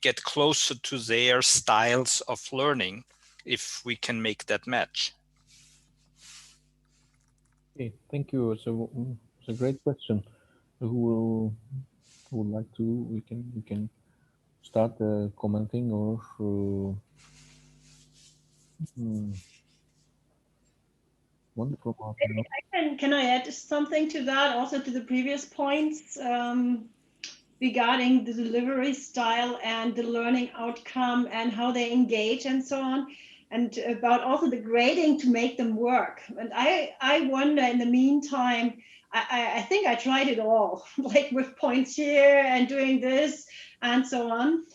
get closer to their styles of learning if we can make that match. Okay, thank you. It's a great question. Who would like to? We can start commenting or wonderful. Can I add something to that, also to the previous points regarding the delivery style and the learning outcome and how they engage and so on, and about also the grading to make them work. And I wonder, in the meantime, I think I tried it all, like with points here and doing this and so on.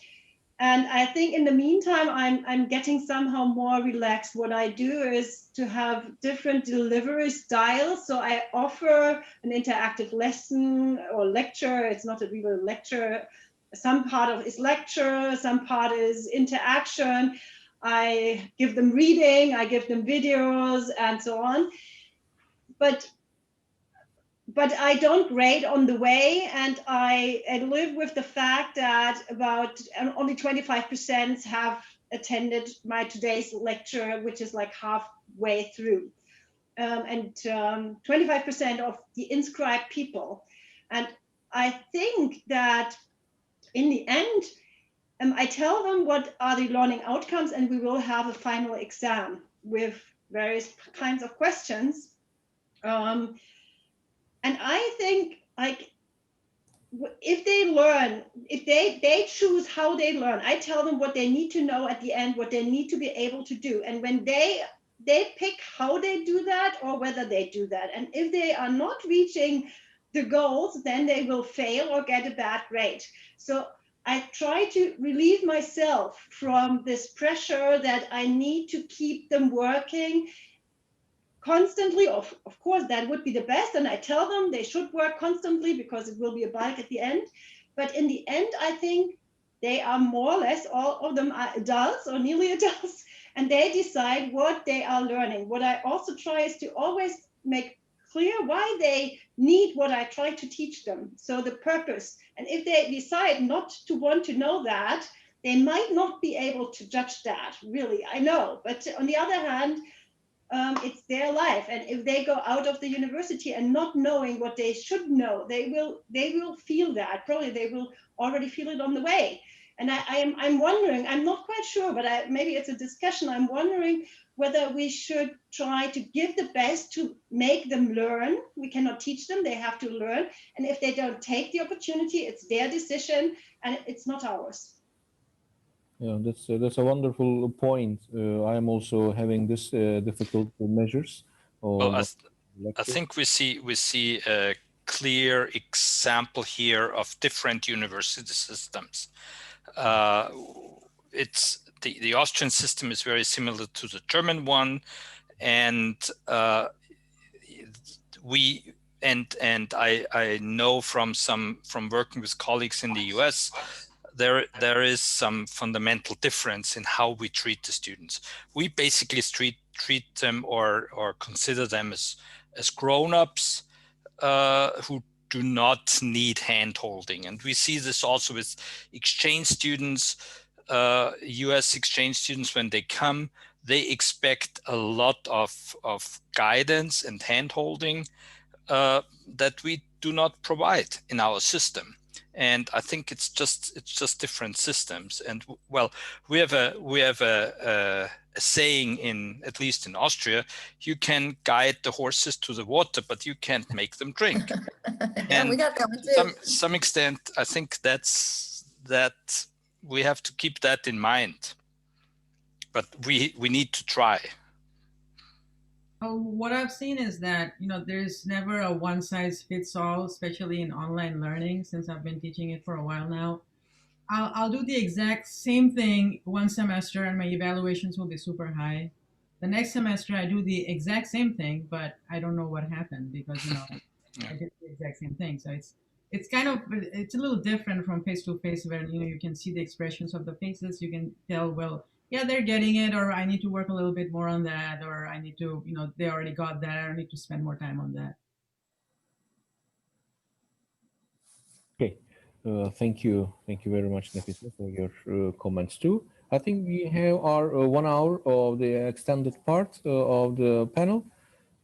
And I think in the meantime, I'm getting somehow more relaxed. What I do is to have different delivery styles. So I offer an interactive lesson or lecture. It's not a real lecture. Some part of it is lecture, some part is interaction. I give them reading, I give them videos and so on. But I don't grade on the way, and I live with the fact that about only 25% have attended my today's lecture, which is like halfway through, and 25% of the inscribed people. And I think that in the end, I tell them what are the learning outcomes, and we will have a final exam with various kinds of questions. And I think, like, if they learn, if they choose how they learn, I tell them what they need to know at the end, what they need to be able to do. And when they pick how they do that or whether they do that. And if they are not reaching the goals, then they will fail or get a bad grade. So I try to relieve myself from this pressure that I need to keep them working constantly. Of course, that would be the best, and I tell them they should work constantly because it will be a bulk at the end. But in the end, I think they are more or less, all of them are adults or nearly adults, and they decide what they are learning. What I also try is to always make clear why they need what I try to teach them, so the purpose. And if they decide not to want to know that, they might not be able to judge that, really, I know. But on the other hand, it's their life, and if they go out of the university and not knowing what they should know, they will feel that. Probably they will already feel it on the way. And I'm wondering, I'm not quite sure, but maybe it's a discussion. I'm wondering whether we should try to give the best to make them learn. We cannot teach them, they have to learn. And if they don't take the opportunity, it's their decision and it's not ours. Yeah, that's a wonderful point. I am also having this difficult measures. Well, I think we see a clear example here of different university systems. It's the Austrian system is very similar to the German one, and I know from working with colleagues in the US. There is some fundamental difference in how we treat the students. We basically treat them or consider them as grown-ups who do not need hand-holding. And we see this also with exchange students, US exchange students. When they come, they expect a lot of guidance and hand-holding that we do not provide in our system. And I think it's just different systems. And well, we have a saying at least in Austria: you can guide the horses to the water, but you can't make them drink. Yeah, we got that one too. Some extent, I think that we have to keep that in mind. But we need to try. What I've seen is that, there's never a one size fits all, especially in online learning, since I've been teaching it for a while now. I'll do the exact same thing one semester and my evaluations will be super high. The next semester I do the exact same thing, but I don't know what happened because, I did the exact same thing. So it's a little different from face-to-face where, you can see the expressions of the faces. You can tell, well, yeah, they're getting it, or I need to work a little bit more on that, or I need to, they already got that, I don't need to spend more time on that. Okay, thank you very much, Nafeesa, for your comments too. I think we have our 1 hour of the extended part of the panel.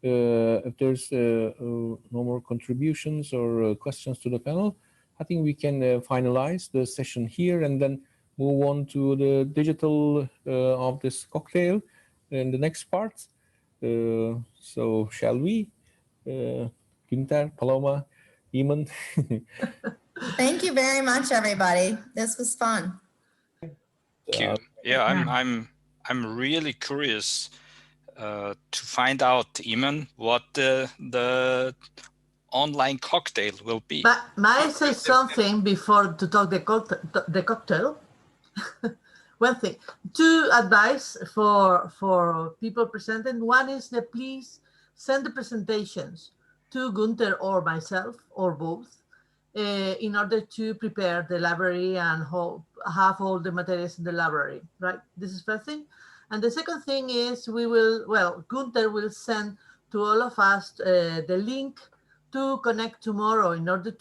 If there's no more contributions or questions to the panel, I think we can finalize the session here, and then move on to the digital of this cocktail in the next part. So shall we? Günther, Paloma, Iman. Thank you very much, everybody. This was fun. Thank you. Yeah, I'm really curious to find out, Iman, what the online cocktail will be. But may I say something before to talk the cocktail? One thing, two advice for people presenting. One is that please send the presentations to Günther or myself or both in order to prepare the library and have all the materials in the library, right? This is first thing. And the second thing is Günther will send to all of us the link to connect tomorrow in order